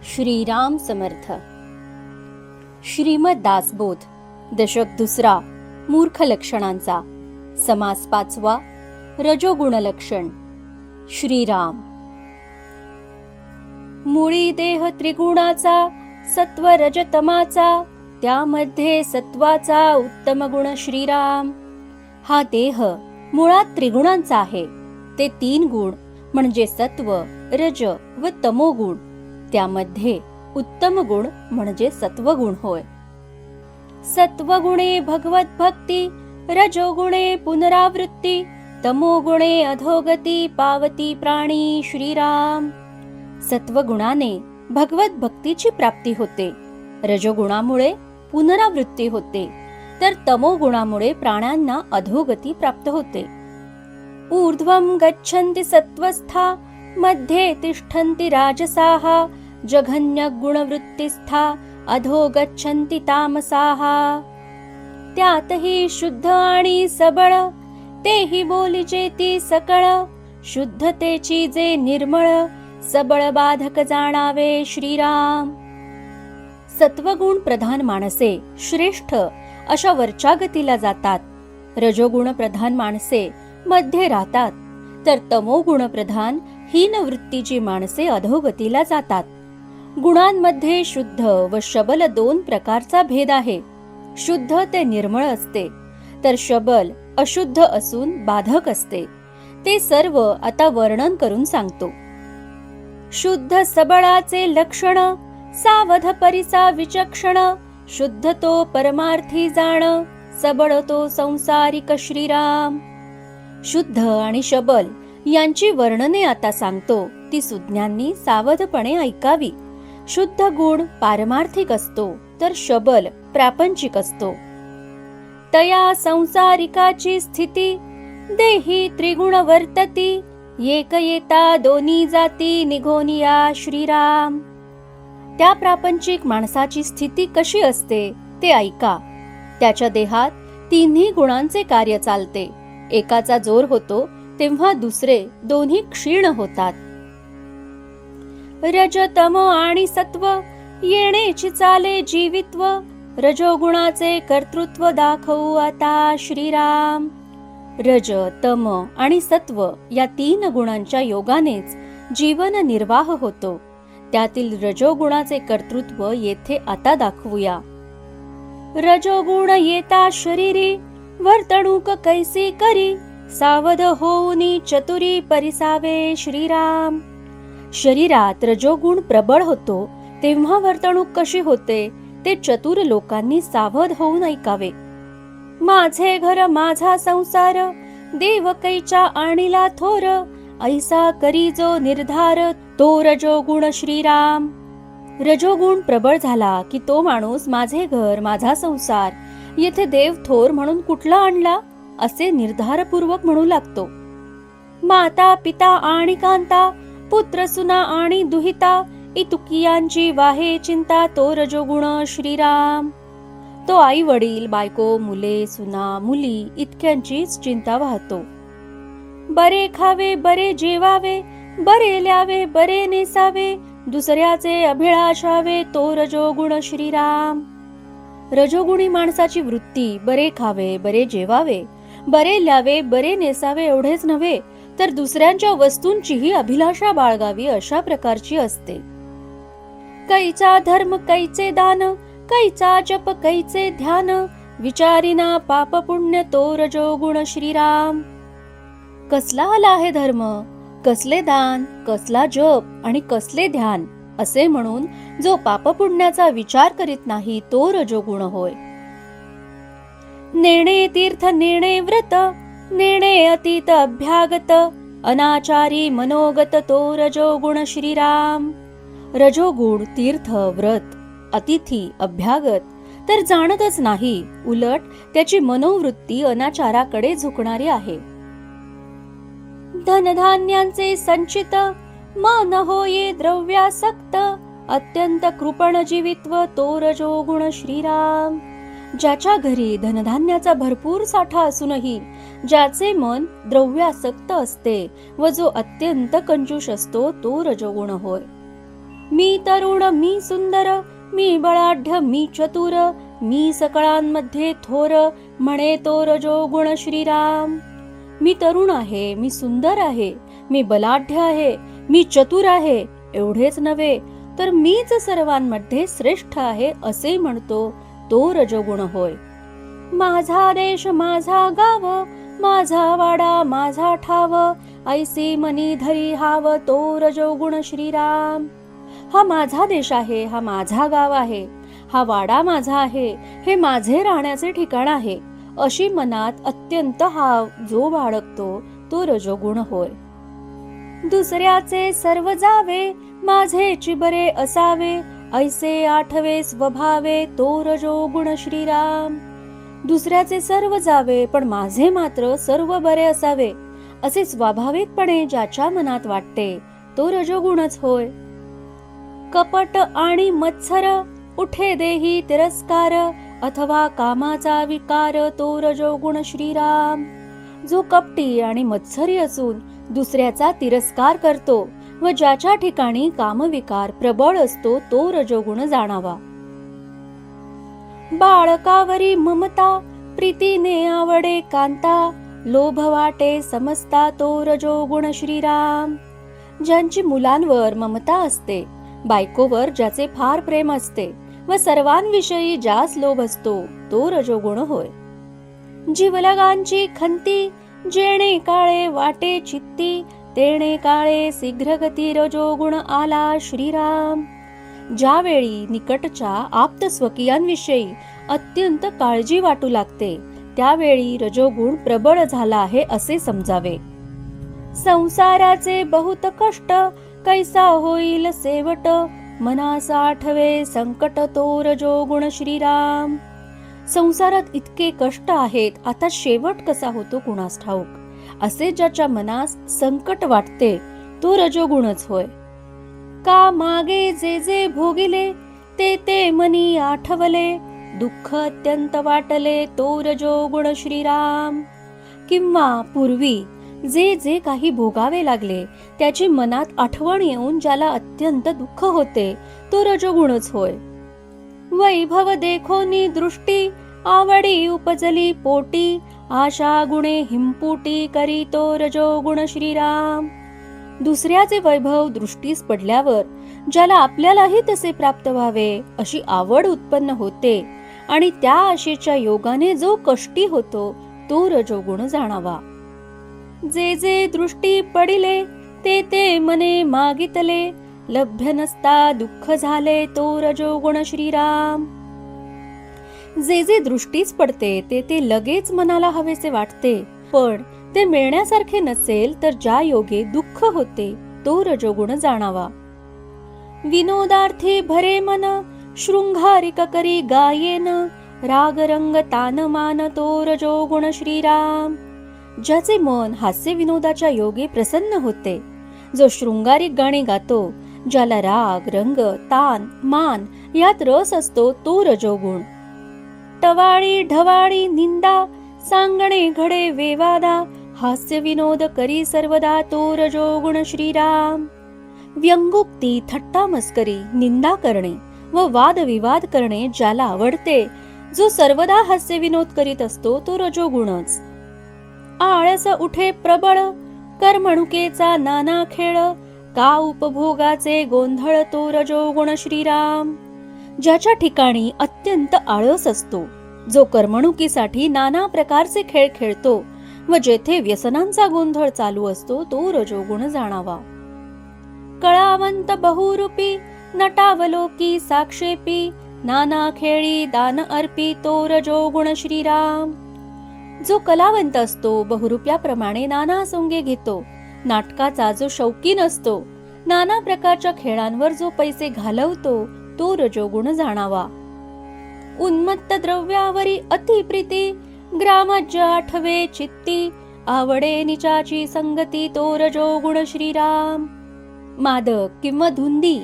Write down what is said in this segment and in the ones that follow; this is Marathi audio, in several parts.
श्रीराम समर्थ. श्रीमद दासबोध दशक दुसरा. मूर्ख लक्षणांचा समास पाचवा. रजोगुण लक्षण. श्रीराम. मुळी देह त्रिगुणाचा, सत्व रजतमाचा, त्यामध्ये सत्वाचा उत्तम गुण श्रीराम. हा देह मुळात त्रिगुणांचा आहे. ते 3 गुण म्हणजे सत्व, रज व तमोगुण. त्यामध्ये उत्तम गुण म्हणजे सत्वगुण होय. सत्वगुणे भगवत भक्ती, रजोगुणे पुनरावृत्ती, तमोगुणे अधोगती पावती प्राणी श्रीराम. सत्वगुणाने भगवत भक्तीची प्राप्ती होते, रजोगुणामुळे पुनरावृत्ती होते, तर तमोगुणामुळे प्राण्यांना अधोगती प्राप्त होते. ऊर्ध्वं गच्छन्ति सत्वस्था, मध्ये तिष्ठन्ति राजसाः, जघन्य गुणवृत्तिस्था, अधो गच्छन्ति तामसाः. त्यातही शुद्ध आणि सबळ, तेही बोलिजेती सकळ, शुद्धतेची जे निर्मळ, सबळ बाधक जाणावे श्रीराम. सत्वगुण प्रधान माणसे श्रेष्ठ अशा वरच्या गतीला जातात, रजोगुण प्रधान माणसे मध्ये राहतात, तर तमोगुण प्रधान हीन वृत्तीची माणसे अधोगतीला जातात. गुणांमध्ये शुद्ध व शबल 2 प्रकारचा भेद आहे. शुद्ध ते निर्मळ असते, तर शबल अशुद्ध असून बाधक असते. ते सर्व आता वर्णन करून सांगतो. शुद्ध सबळाचे लक्षण, सावध परिसा विचक्षण, शुद्ध तो परमार्थी जाण, सबळ तो संसारिक श्रीराम. शुद्ध आणि शबल यांची वर्णने आता सांगतो, ती सुज्ञांनी सावधपणे ऐकावी. शुद्ध गुण पारमार्थिक असतो, तर शबल प्रापंचिक असतो. तया संसारिकाची स्थिती, देही त्रिगुण वर्तती, एक येता दोन्ही जाती निघोनिया श्रीराम. त्या प्रापंचिक माणसाची स्थिती कशी असते ते ऐका. त्याच्या देहात 3 गुणांचे कार्य चालते. एकाचा जोर होतो तेव्हा दुसरे दोन्ही क्षीण होतात. रजतम आणि सत्व येणेची चाले जीवित्व, रजोगुणाचे कर्तृत्व दाखवू आता श्रीराम. रज, तम आणि सत्व या 3 गुणांच्या योगानेच जीवन निर्वाह होतो. त्यातील रजोगुणाचे कर्तृत्व येथे आता दाखवूया. रजोगुण येता शरीरी, वर्तणूक कैसी करी, सावध होऊनी चतुरी परिसावे श्रीराम. शरीरात रजोगुण प्रबळ होतो तेव्हा वर्तणूक कशी होते ते चतुर लोकांनी सावध होऊन ऐकावे. माझे घर माझा संसार, देव कैचा आणिला थोर, ऐसा करी जो निर्धार, तो रजोगुण श्रीराम. रजोगुण प्रबळ झाला की तो माणूस माझे घर माझा संसार येथे देव थोर म्हणून कुठला आणला असे निर्धारपूर्वक म्हणू लागतो. माता पिता आणि कांता, पुत्र सुना आणि दुहिता, इतुकियांची वाहे चिंता, तो रजोगुण श्रीराम. तो आई वडील बायको मुले सुना मुली इतक्यांचीच चिंता वाहतो. बरे खावे बरे जेवावे, बरे ल्यावे बरे नेसावे, दुसऱ्याचे अभिलाषावे, तो रजोगुण श्रीराम. रजोगुणी माणसाची वृत्ती बरे खावे बरे जेवावे, बरे ल्यावे बरे नेसावे एवढेच नव्हे, तर दुसऱ्यांच्या वस्तूंचीही अभिलाषा बाळगावी अशा प्रकारची असते. कैचा धर्म कैचे दान, कैचा जप कैचे ध्यान, विचारिना पाप पुण्य, तो रजोगुण श्रीराम. कसला आला आहे धर्म, कसले दान, कसला जप आणि कसले ध्यान असे म्हणून जो पापपुण्याचा विचार करीत नाही तो रजोगुण होय. नेणे तीर्थ नेणे व्रत, नेणे अतीत अभ्यागत, अनाचारी मनोगत, तो रजोगुण श्रीराम. रजोगुण तीर्थ व्रत अतिथी अभ्यागत तर जाणतच नाही, उलट त्याची मनोवृत्ती अनाचाराकडे झुकणारी आहे. धनधान्यांचे संचित, मन होये द्रव्यासक्त, अत्यंत कृपण जीवित्व, तो रजोगुण श्रीराम. ज्याच्या घरी धनधान्याचा भरपूर साठा असूनही ज्याचे मन द्रव्यासक्त असते व जो अत्यंत कंजूष असतो तो रजोगुण होय. मी तरुण मी सुंदर, मी बलाढ्य मी चतुर, मी सकळांमध्ये थोर, म्हणे तो रजोगुण श्रीराम. मी तरुण आहे, मी सुंदर आहे, मी बलाढ्य आहे, मी चतुर आहे, एवढेच नव्हे तर मीच सर्वांमध्ये श्रेष्ठ आहे असे म्हणतो तो रजोगुण होय. माझा देश माझा गाव, माझा वाडा माझा ठाव, ऐसी मनी धरी हाव तो रजोगुण श्रीराम. हा माझा देश आहे, हा माझा गाव आहे, हा वाडा माझा आहे, हे माझे राहण्याचे ठिकाण आहे, अशी मनात अत्यंत हाव जो बाळगतो तो रजोगुण होय. दुसऱ्याचे सर्व जावे, माझे चिबरे असावे, ऐसे आठवे स्वभावे तो रजोगुण श्रीराम. दुसऱ्याचे सर्व जावे पण माझे मात्र सर्व बरे असावे, असे स्वाभाविकपणे ज्याच्या मनात वाटते तो रजोगुणच होय. कपट आणि मत्सर, उठे देही तिरस्कार, अथवा कामाचा विकार तो रजोगुण श्रीराम. जो कपटी आणि मत्सरी असून दुसऱ्याचा तिरस्कार करतो व ज्याच्या ठिकाणी कामविकार प्रबळ असतो तो रजोगुण जाणावा. बाळकावरी ममता, प्रीतीने आवडे कांता, लोभ वाटे समजता तो रजोगुण श्रीराम. ज्यांची मुलांवर ममता असते, बायकोवर ज्याचे फार प्रेम असते व सर्वांविषयी ज्यास लोभ असतो तो रजोगुण होय. जीवलगांची खंती, जेणे काळे वाटे चित्ती, तेणे काळे शीघ्रगती रजोगुण आला श्रीराम. ज्यावेळी निकटच्या आप्त स्वकीयांविषयी अत्यंत काळजी वाटू लागते त्यावेळी रजोगुण प्रबळ झाला आहे असे समजावे. संसाराचे बहुत कष्ट, कैसा होईल सेवट, मनास आठवे संकट तो रजोगुण श्रीराम. संसारात इतके कष्ट आहेत, आता शेवट कसा होतो कुणास ठाऊक, असे ज्याच्या मनास संकट वाटते तो रजोगुणच होय. का मागे जे जे भोगिले, ते ते मनी आठवले, दुःख अत्यंत वाटले तो रजोगुण श्रीराम. किंवा पूर्वी जे जे काही भोगावे लागले त्याची मनात आठवण येऊन ज्याला अत्यंत दुःख होते तो रजोगुणच होय. वैभव देखोनी दृष्टी, आवडी उपजली पोटी, आशा गुणे हिंपुटी करी तो रजोगुण श्रीराम. दुसऱ्याचे वैभव दृष्टीस पडल्यावर ज्याला आपल्यालाही तसे प्राप्त व्हावे अशी आवड उत्पन्न होते आणि त्या आशेच्या योगाने जो कष्टी होतो तो रजोगुण जाणावा. जे जे दृष्टी पडिले, ते ते मने मागितले, लभ्य नसता दुःख झाले तो रजोगुण श्रीराम. जे जे दृष्टीस पडते ते ते लगेच मनाला हवेसे वाटते, पण ते मिळण्यासारखे नसेल तर ज्या योगे दुःख होते तो रजोगुण जाणावा. विनोदार्थी भरे मन, शृंगारिक करी गायेन, राग रंग तान मान तो रजोगुण श्रीराम. ज्याचे मन हास्य विनोदाच्या योगे प्रसन्न होते, जो शृंगारिक गाणी गातो, ज्याला राग रंग तान मान यात रस असतो तो रजोगुण. टवाळी ढवाळी निंदा, सांगणे घडे वेवादा, हास्य विनोद करी सर्वदा तो रजोगुण श्रीराम. व्यंगोक्ती थट्टा मस्करी निंदा करणे व वादविवाद करणे ज्याला आवडते, जो सर्वदा हास्य विनोद करीत असतो तो रजोगुणच. आळस उठे प्रबळ, कर्मणुकेचा नाना खेळ, का उपभोगाचे गोंधळ तो रजोगुण श्रीराम. ज्याच्या ठिकाणी अत्यंत आळस असतो, जो करमणुकीसाठी नाना प्रकारचे खेळ खेळतो व जेथे व्यसनांचा गोंधळ चालू असतो तो रजोगुण जाणावा. कळावंत बहुरूपी, नटावलोकी साक्षेपी, नाना खेळी दान अर्पी तो रजोगुण श्रीराम. जो कलावंत असतो, बहुरूप्याप्रमाणे नाना सोंगे घेतो, नाटकाचा जो शौकीन असतो, नाना प्रकारच्या खेळांवर जो पैसे घालवतो तो रजोगुण जाणावा. उन्मत्त द्रव्यावरी अतिप्रीती, ग्रामज्य आठवे चित्ती, आवडे निचाची संगती तो रजोगुण श्रीराम. मादक किंवा धुंदी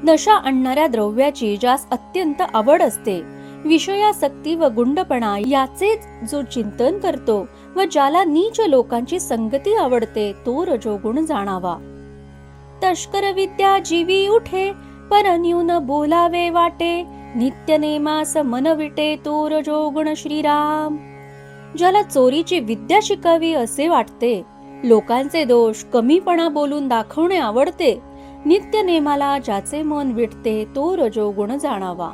नशा आणणाऱ्या द्रव्याची ज्यास अत्यंत आवड असते, विषयासक्ती व गुंडपणा याचेच जो चिंतन करतो व ज्याला नीच लोकांची संगती आवडते तो रजोगुण जाणावा. तस्कर विद्या जीवी उठे, पर न्यून बोलावे वाटे, नित्य नेमास मन विटे, तो रजोगुण श्रीराम. ज्याला चोरीची विद्या शिकावी असे वाटते, लोकांचे दोष कमीपणा बोलून दाखवणे आवडते, नित्य नेमाला ज्याचे मन विटते, तो रजोगुण जाणावा.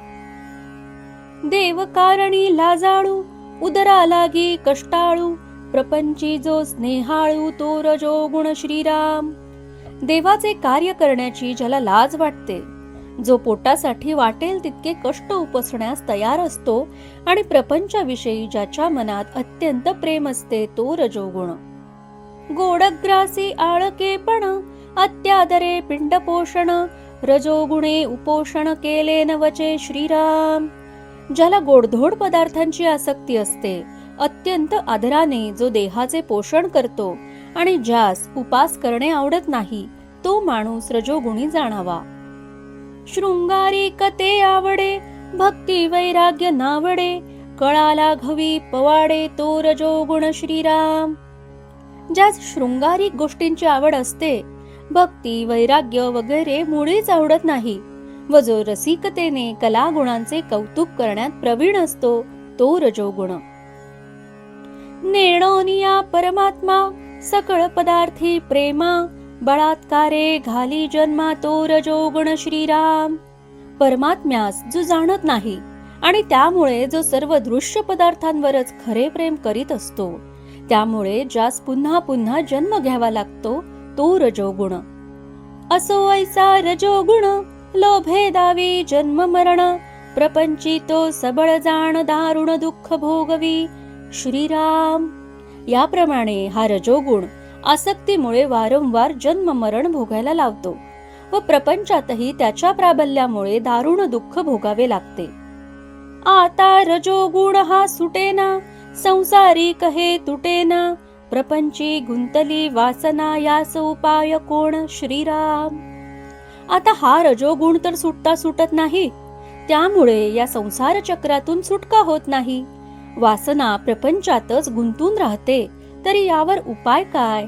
देव कारणी लाजाळू, उदरा लागी कष्टाळू, प्रपंची जो स्नेहाळू, तो रजोगुण श्रीराम. देवाचे कार्य करण्याची ज्याला लाज वाटते, जो पोटासाठी वाटेल तितके कष्ट उपसण्यास तयार असतो आणि प्रपंचाविषयी ज्याच्या मनात अत्यंत प्रेम असते, तो रजोगुण. गोडग्रासी आळकेपण, अत्यादरे पिंडपोषण, रजोगुणे उपोषण केले नवचे श्रीराम. ज्याला गोडधोड पदार्थांची आसक्ती असते, अत्यंत आदराने जो देहाचे पोषण करतो आणि ज्यास उपास करणे आवडत नाही, तो माणूस रजोगुणी जाणावा. शृंगारी कते आवडे, भक्ती वैराग्य नावडे, कळाला घवी पवाडे, तो रजोगुण श्रीराम. ज्यास शृंगारिक गोष्टींची आवड असते, भक्ती वैराग्य वगैरे मुळीच आवडत नाही, व जो रसिकतेने कला गुणांचे कौतुक करण्यात प्रवीण असतो, तो रजोगुण. नेणोनिया परमात्मा, सकळ पदार्थी प्रेमा, बळात्कारे घाली जन्मा, तो रजोगुण श्रीराम. परमात्म्यास जो जाणत नाही आणि त्यामुळे जो सर्व दृश्य पदार्थांवरच खरे प्रेम करीत असतो, त्यामुळे ज्यास पुन्हा पुन्हा जन्म घ्यावा लागतो, तो रजोगुण. असो ऐसा रजोगुण, लोभे दावी जन्म मरण, प्रपंची तो सबळ जाण, दारुण दुःख भोगवी श्रीराम. याप्रमाणे हा रजोगुण आसक्तीमुळे वारंवार जन्म मरण भोगायला लावतो व प्रपंचातही त्याच्या प्राबल्यामुळे दारुण दुःख भोगावे लागते. आता रजोगुण हा सुटेना, संसारी कहे तुटेना, प्रपंची गुंतली वासना, यास उपाय कोण श्रीराम. आता हा रजोगुण तर सुटत नाही, त्यामुळे या संसार चक्रातून सुटका होत नाही. वासना प्रपंचातच गुंतून राहते, तरी यावर उपाय काय?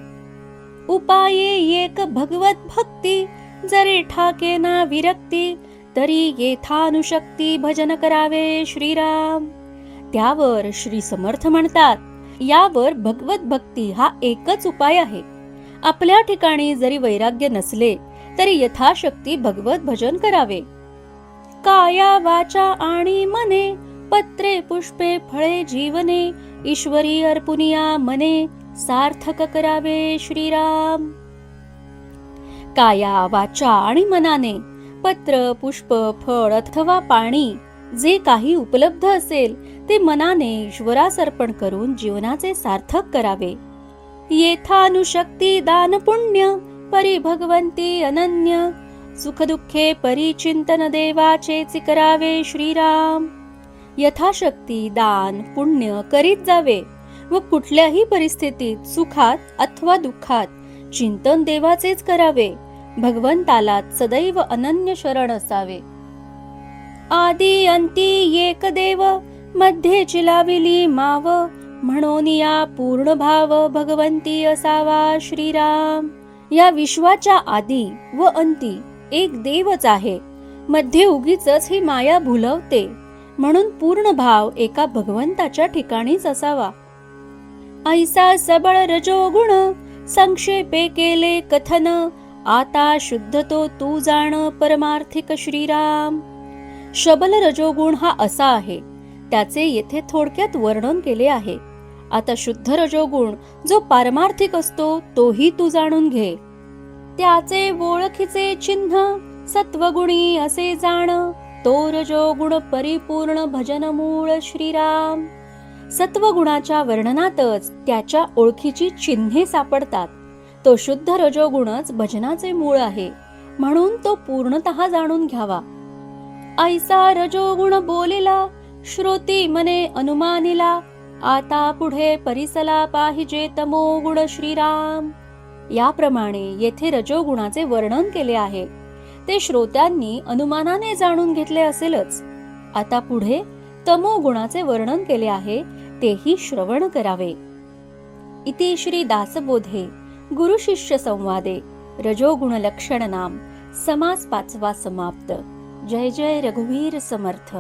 उपाये एक भगवत भक्ती, जरी ठाकेना विरक्ती, तरी येथानुशक्ती भजन करावे श्रीराम. त्यावर श्री समर्थ म्हणतात, यावर भगवत भक्ती हा एकच उपाय आहे. आपल्या ठिकाणी जरी वैराग्य नसले तरी यथाशक्ती भगवत भजन करावे. काया वाचा आणि मने, पत्रे पुष्पे फळे जीवने, ईश्वरी अर्पुनिया मने, सार्थक करावे श्रीराम. काया वाचा आणि मनाने पत्र पुष्प फळ अथवा पाणी जे काही उपलब्ध असेल ते मनाने ईश्वरास अर्पण करून जीवनाचे सार्थक करावे. येथानुशक्ती दान पुण्य, परी भगवंती अनन्य, सुख दुःखे परिचिंतन देवाचेच करावे श्रीराम. यथाशक्ती दान पुण्य करीत जावे व कुठल्याही परिस्थितीत सुखात अथवा दुःखात चिंतन देवाचेच करावे. भगवंताला सदैव अनन्य शरण असावे. आदी अंती एक देव, मध्ये चिलाविली माव, म्हणून या पूर्ण भाव भगवंती असावा श्रीराम. या विश्वाच्या आदी व अंती एक देवच आहे, मध्ये उगीचच ही माया भुलवते, म्हणून पूर्ण भाव एका भगवंताच्या ठिकाणीच असावा. ऐसा सबळ रजोगुण, संक्षेपे केले कथन, आता शुद्ध तो तू जाण परमार्थिक श्रीराम. शबल रजोगुण हा असा आहे, त्याचे येथे थोडक्यात वर्णन केले आहे. आता शुद्ध रजोगुण जो पारमार्थिक असतो तोही तू जाणून घे. त्याचे ओळखीचे चिन्ह सत्वगुणी असे जाण, तो रजोगुण परिपूर्ण भजन मूळ श्रीराम. सत्वगुणाच्या वर्णनातच त्याच्या ओळखीची चिन्हे सापडतात. तो शुद्ध रजोगुणच भजनाचे मूळ आहे, म्हणून तो पूर्णतः जाणून घ्यावा. ऐसा रजोगुण बोलिला, श्रोती मने अनुमानिला, आता पुढे परिसला पाहिजे तमोगुण श्रीराम. याप्रमाणे येथे रजोगुणाचे वर्णन केले आहे, ते श्रोत्यांनी अनुमानाने जाणून घेतले असेलच. आता पुढे तमोगुणाचे वर्णन केले आहे, तेही श्रवण करावे. इति श्री दासबोधे गुरु शिष्य संवादे रजोगुण लक्षण नाम. समास 5वा समाप्त. जय जय रघुवीर समर्थ.